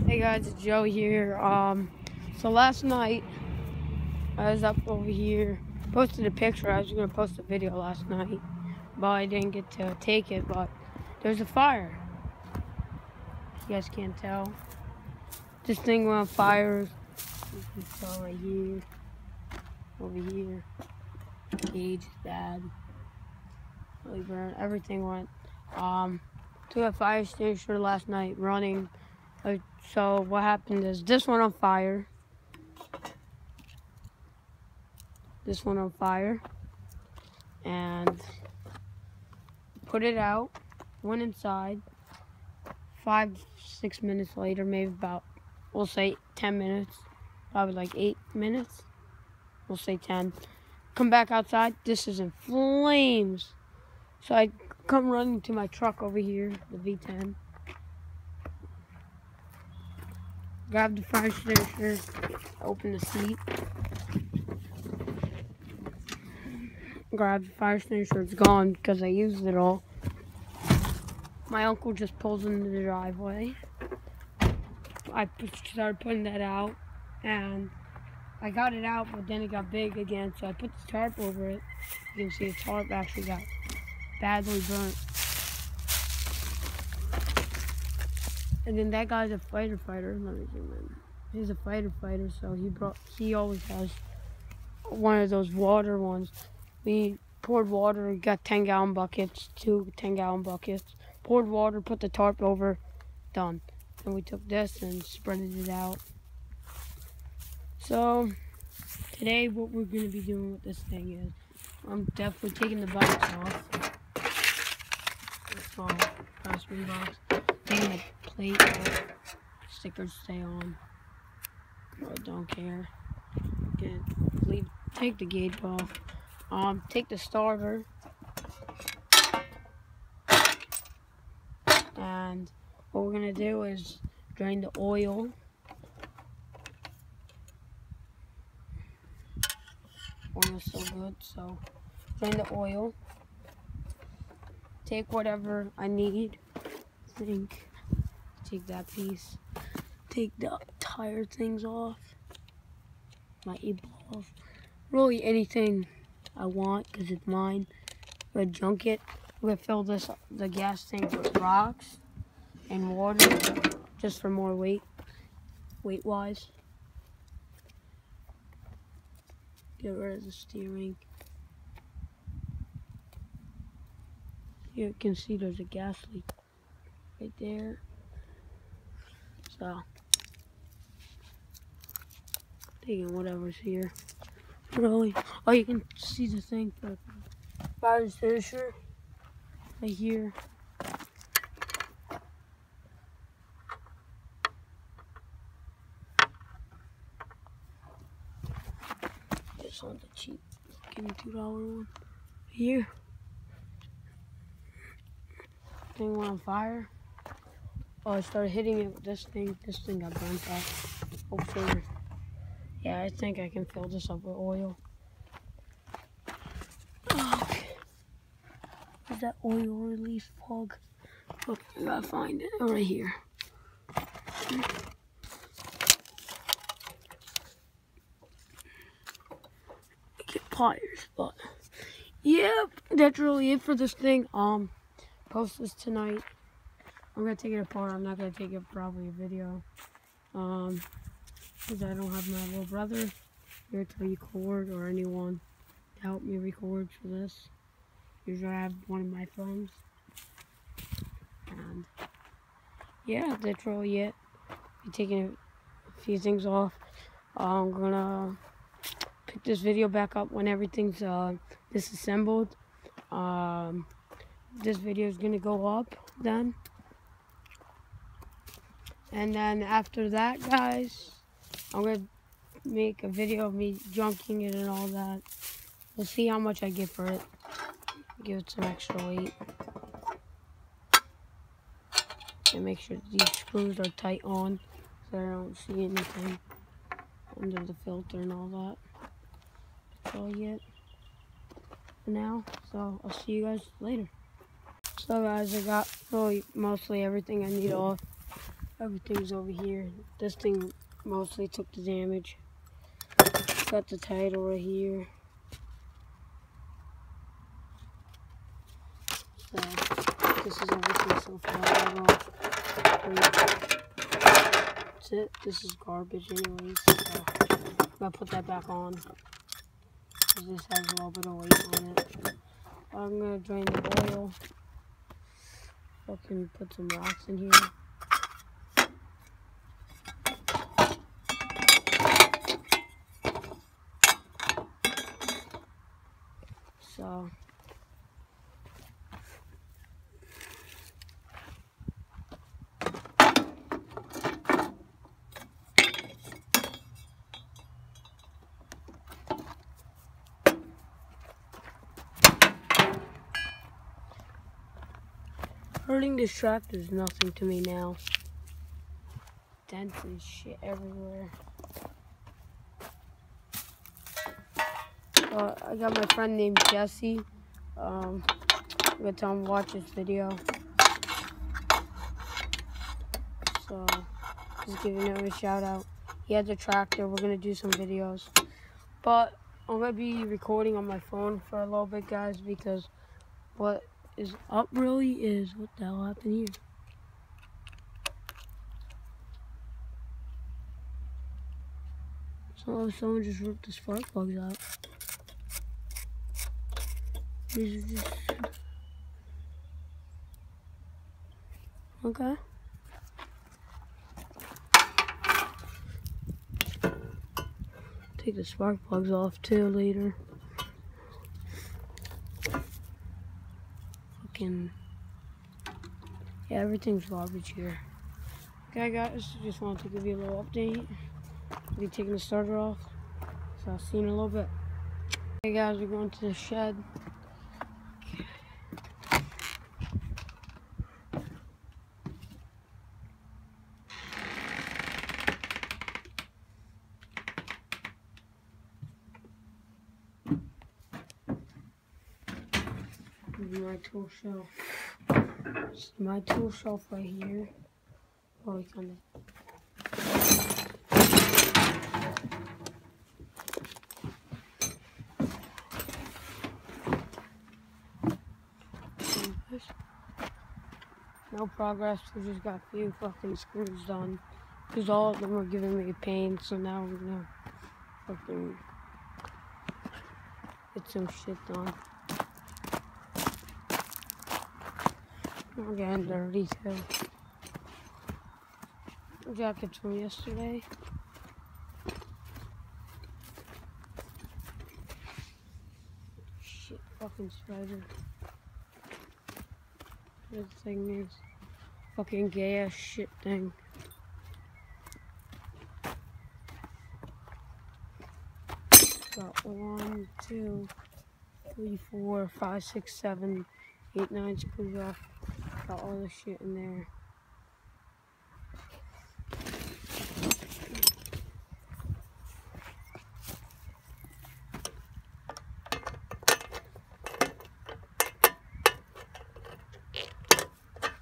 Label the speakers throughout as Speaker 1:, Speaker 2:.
Speaker 1: Hey guys, it's Joe here. So last night I was up over here, posted a picture. I was gonna post a video last night, but I didn't get to take it. But there's a fire. You guys can't tell. This thing went on fire. You can tell right here, over here. Gauge is bad. Really burned. Everything went. Took a fire extinguisher last night running. So what happened is this went on fire. This went on fire. And put it out. Went inside. 5-6 minutes later, maybe about, we'll say 10 minutes. Probably like 8 minutes. We'll say 10. Come back outside. This is in flames. So I come running to my truck over here, the V10. Grab the fire extinguisher, open the seat. Grab the fire extinguisher, it's gone because I used it all. My uncle just pulls into the driveway. I started putting that out, and I got it out, but then it got big again, so I put the tarp over it. You can see the tarp actually got badly burnt. And then that guy's a fighter. Let me zoom in. He's a fighter, so he always has one of those water ones. We poured water, got 10-gallon buckets, 2 10-gallon buckets. Poured water, put the tarp over, done. And we took this and spreaded it out. So today what we're gonna be doing with this thing is I'm definitely taking the box off. The small plastic box. Taking the plate off. Stickers stay on. I don't care. Take the gauge off. Take the starter. And what we're gonna do is drain the oil. Oil's so good, so drain the oil. Take whatever I need. Take that piece. Take the tire things off. My e-balls. Really anything I want because it's mine. I'm gonna junk it. I'm gonna fill the gas tank with rocks and water just for more weight-wise. Get rid of the steering. Here you can see there's a gas leak right there. So, taking whatever's here. Really, oh, you can see the thing for fire extinguisher right here. This one's a cheap, give me $2 one. Here, thing went on fire. Oh, I started hitting it with this thing. This thing got burnt up. Hopefully, yeah, I think I can fill this up with oil. Okay. Where's that oil release plug? Okay, I gotta find it. Oh, right here. Get pliers, but yeah, that's really it for this thing. Post this tonight. I'm gonna take it apart. I'm not gonna take it probably a video. Because I don't have my little brother here to record or anyone to help me record for this. Usually I have one of my phones. And yeah, that's really it. I'm taking a few things off. I'm gonna pick this video back up when everything's disassembled. This video is gonna go up then. And then after that, guys, I'm gonna make a video of me junking it and all that. We'll see how much I get for it. Give it some extra weight. And make sure these screws are tight on so I don't see anything under the filter and all that. That's all yet for now. So I'll see you guys later. So guys, I got really mostly everything I need off. Everything's over here. This thing mostly took the damage. Got the title right here. So this is everything so far. That's it. This is garbage anyways. So I'm gonna put that back on. Because this has a little bit of weight on it. I'm gonna drain the oil. I can put some rocks in here. So hurting this tractor is nothing to me now. Dents and shit everywhere. I got my friend named Jesse. I'm gonna tell him to watch this video. So just giving him a shout out. He has a tractor. We're gonna do some videos, but I'm gonna be recording on my phone for a little bit, guys, because what is up really is what the hell happened here. So someone just ripped the spark plugs out. These are just okay. Take the spark plugs off too later. Fucking yeah, everything's garbage here. Okay, guys, just wanted to give you a little update. I'll be taking the starter off, so I'll see you in a little bit. Hey guys, we're going to the shed. This is my tool shelf. This is my tool shelf right here. Oh, we kind of. No progress. We just got a few fucking screws done. Because all of them were giving me pain, so now we're gonna fucking get some shit done. I'm getting dirty too. Jackets from yesterday. Shit, fucking spider. This thing is fucking gay ass shit thing. Got 1, 2, 3, 4, 5, 6, 7, 8, 9 screws off. Got all the shit in there.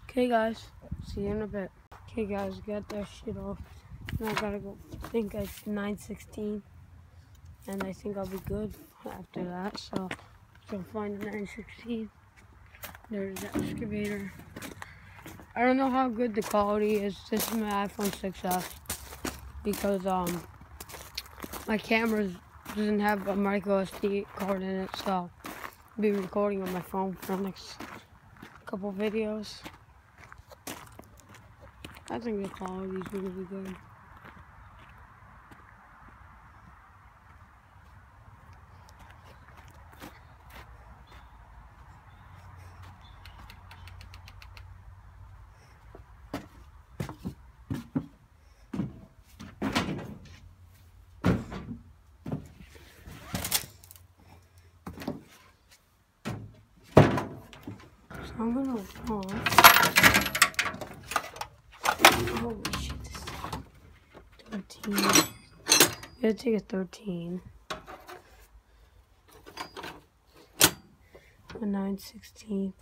Speaker 1: Okay guys, see you in a bit. Okay guys, got that shit off. Now I gotta go, I think it's 9:16. And I think I'll be good after that. So find the 9:16. There's the excavator. I don't know how good the quality is. This is my iPhone 6s because my camera doesn't have a micro SD card in it, so I'll be recording on my phone for the next couple videos. I think the quality is really good. So I'm gonna pause. Holy shit, this is 13. I'm gonna take a 13. A 9/16.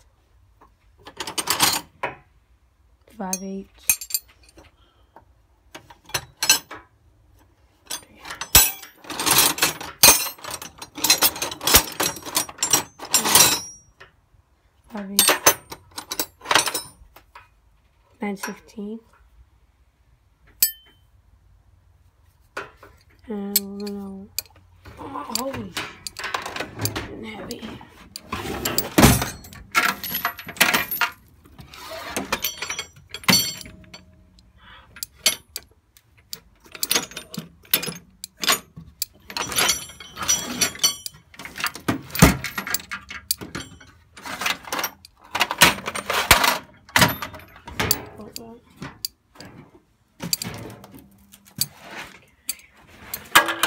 Speaker 1: 5/8. 5, 9, 16. And we're gonna, oh, holy shit, and heavy.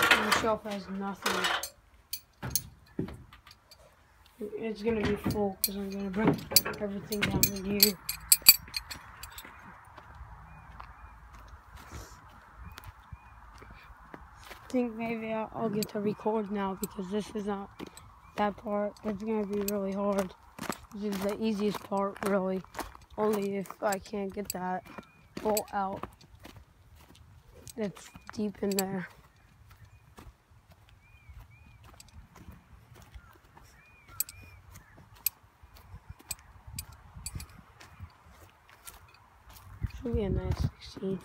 Speaker 1: The shelf has nothing. It's gonna be full because I'm gonna bring everything down in here. I think maybe I'll get to record now because this is not that part. It's gonna be really hard. This is the easiest part, really. Only if I can't get that bolt out that's deep in there. Should be a nice 16.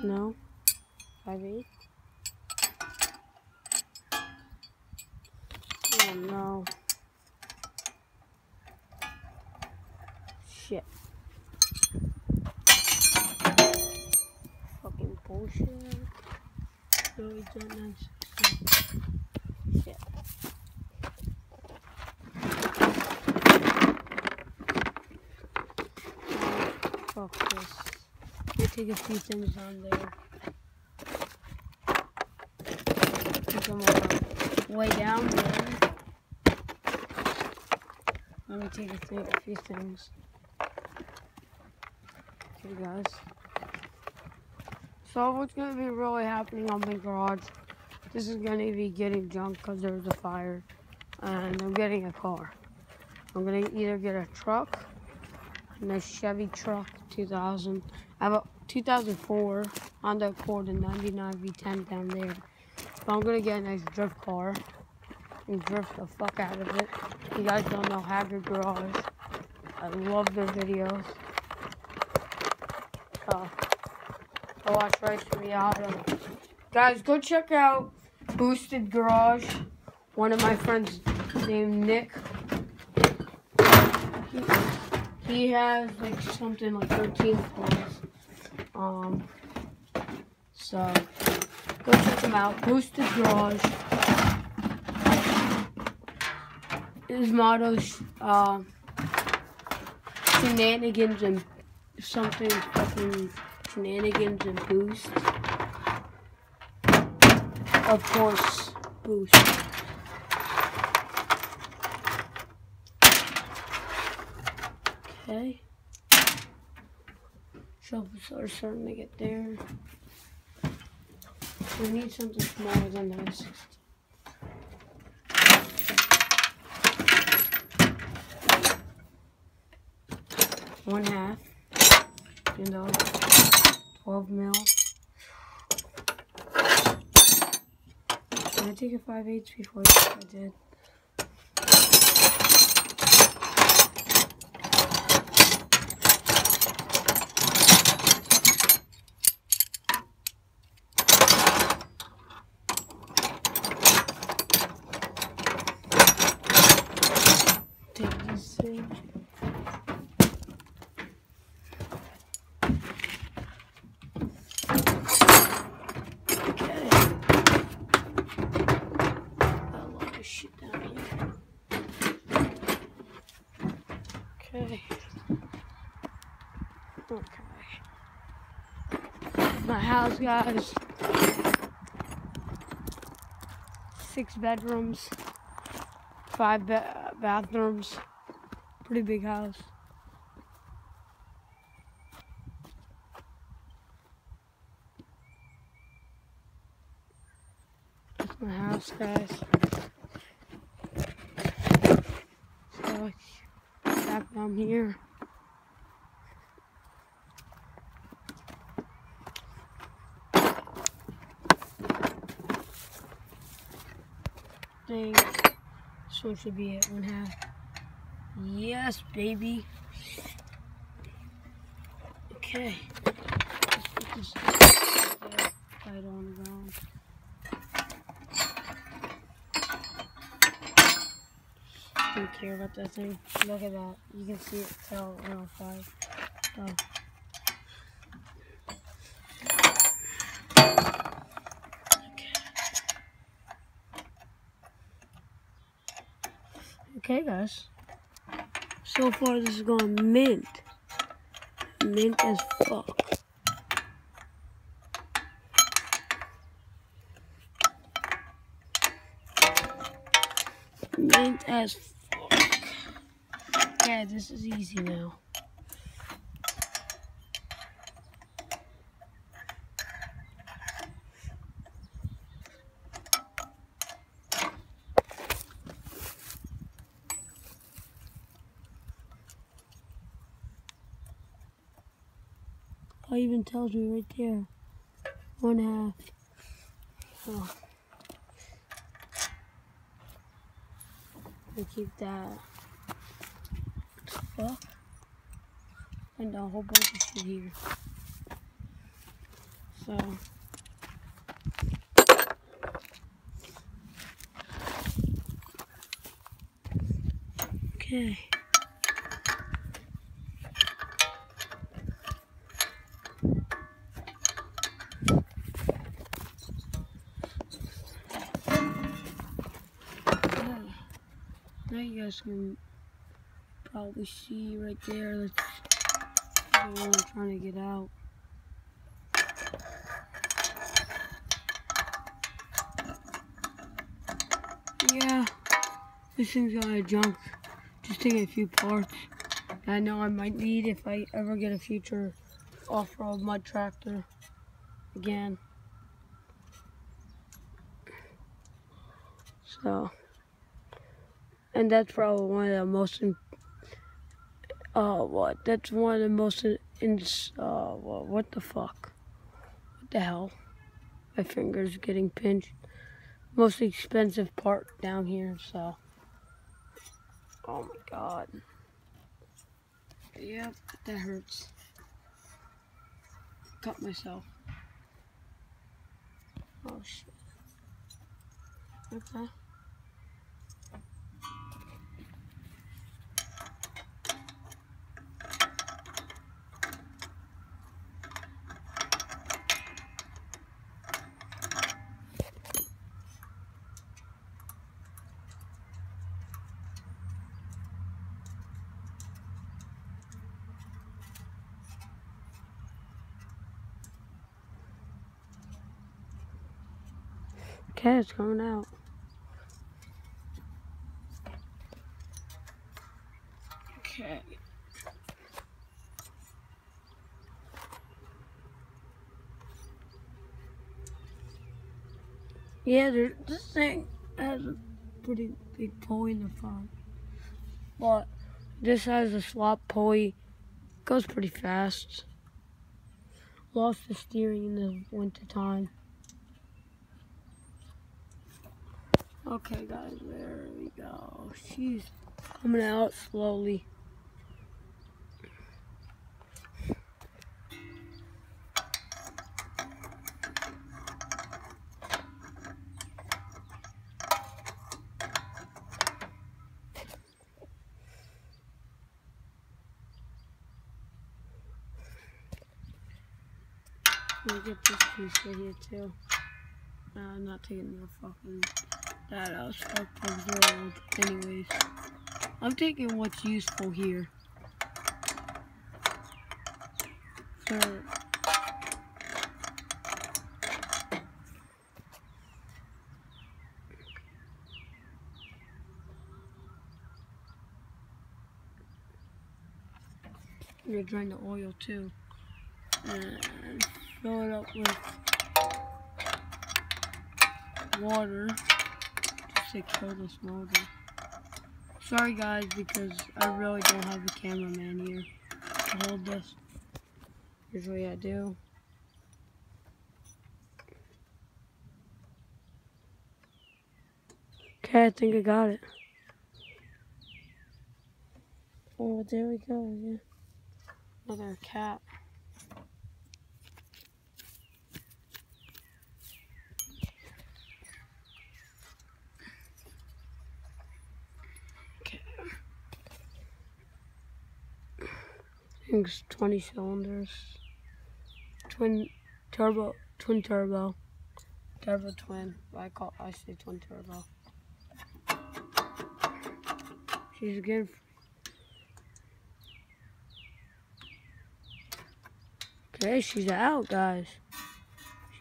Speaker 1: No? 5, 8? Oh no. Shit. Fucking bullshit. No, it's not nice. Shit. Fuck this. Let me take a few things on there. Put them all way down there. Let me take a few things. Okay, guys. So what's going to be really happening on my garage, this is going to be getting junk because there was a fire. And I'm getting a car. I'm going to either get a truck, and a Chevy truck 2000. I have a 2004 Honda Accord and 99 V10 down there. But I'm going to get a nice drift car and drift the fuck out of it. You guys don't know Haggard Garage. I love their videos. I watch right to the auto. Guys, go check out Boosted Garage. One of my friends named Nick. He has like something like 13 cars. So go check him out. Boosted Garage. His motto's shenanigans and something fucking shenanigans and boost. Of course, boost. Okay. Shovels are starting to get there. We need something smaller than this. 1/2. You know, 12 mil. Can I take a 5/8 before I did? Take these things. Okay. My house, guys. 6 bedrooms, 5 bathrooms. Pretty big house. That's my house, guys. So, back down here. Thing. this one should be it, 1/2. Yes, baby. Okay. Let's put this tight on the ground. Don't care about that thing. Look at that. You can see it tell it went on fire. Oh. Okay, guys. So far, this is going mint. Mint as fuck. Mint as fuck. Okay, this is easy now. Oh, it even tells me right there. 1/2. Oh. I keep that. Fuck. And a whole bunch of shit here. So. Okay. Now you guys can probably see right there. That's the one I'm trying to get out. Yeah, this thing's got a junk. Just taking a few parts that I know I might need if I ever get a future off-road mud tractor again. So, and that's probably one of the most, that's one of the most, what the fuck? What the hell? My finger's getting pinched. Most expensive part down here, so. Oh my god. Yep, that hurts. Cut myself. Oh shit. Okay. Okay, it's coming out. Okay. Yeah, this thing has a pretty big pulley in the front. But this has a slop pulley. Goes pretty fast. Lost the steering in the winter time. Okay guys, there we go. She's coming out slowly. Let me get this piece right here too. I'm not taking the fucking that out. Spark plugs are old. Anyways, I'm taking what's useful here. So, I'm gonna drain the oil too. And fill it up with water just to kill this motor. Sorry guys, because I really don't have a cameraman here to hold this. Usually I do. Okay, I think I got it. Oh, there we go. Yeah. Another cat. Okay. I think it's 20 cylinders. Twin turbo. Turbo twin. I say twin turbo. She's again. Okay, she's out, guys.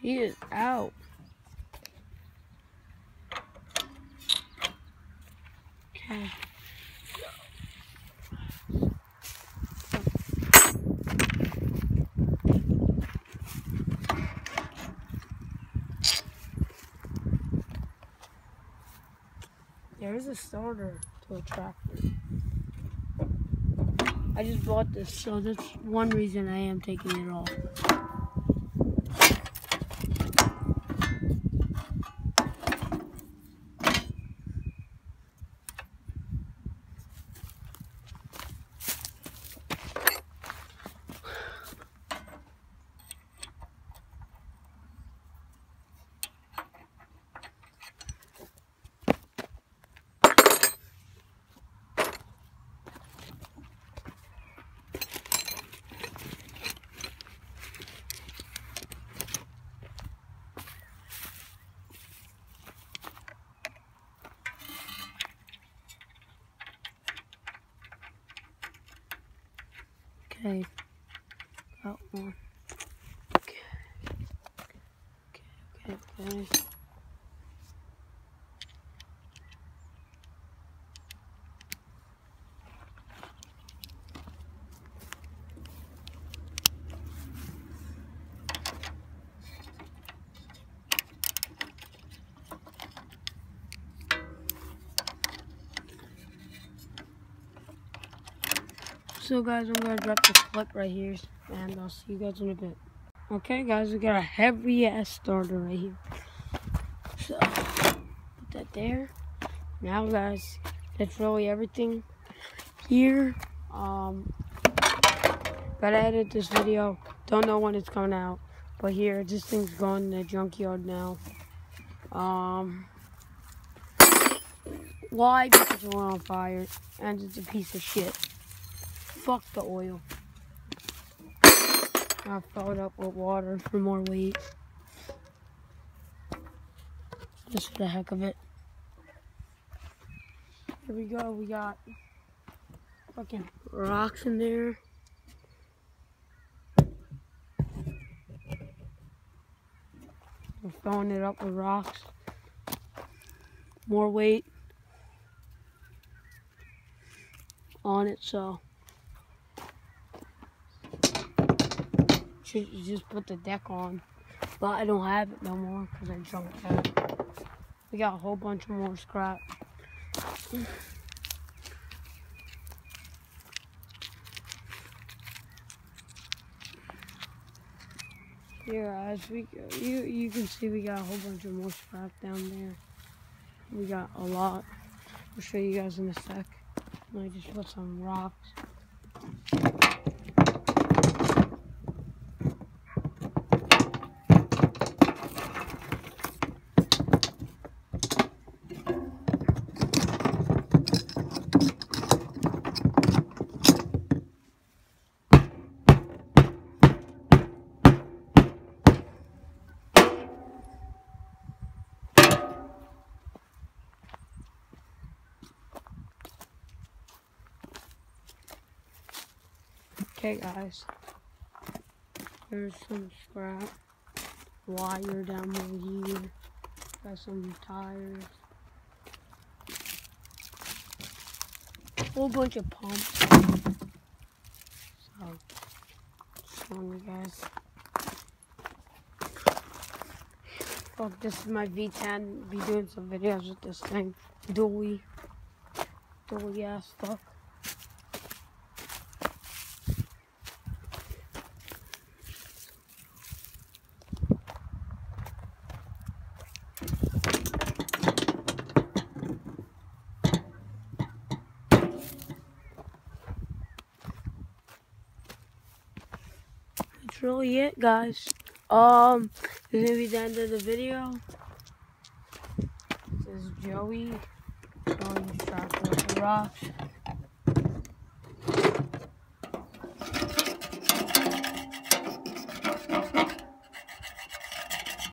Speaker 1: She is out. Okay. There's a starter to a tractor. I just bought this, so that's one reason I am taking it off. Okay, got one. Okay. So guys, I'm gonna drop this clip right here, and I'll see you guys in a bit. Okay guys, we got a heavy ass starter right here. So put that there. Now guys, that's really everything here. Gotta edit this video. Don't know when it's coming out, but here, this thing's going in the junkyard now. Why? Because it went on fire, and it's a piece of shit. Fuck the oil. I filled it up with water for more weight. Just for the heck of it. Here we go, we got fucking rocks in there. We're filling it up with rocks. More weight on it, so should just put the deck on, but I don't have it no more because I junked out. We got a whole bunch of more scrap. Here, as we go, you can see we got a whole bunch of more scrap down there. We got a lot. I'll show you guys in a sec. Let me just put some rocks. Okay guys, there's some scrap, wire down over here, got some tires, a whole bunch of pumps. So, just showing you guys. Fuck, this is my V10, be doing some videos with this thing. Dually ass fuck. that's really it, guys. This is gonna be the end of the video. This is Joey showing his track with the rocks.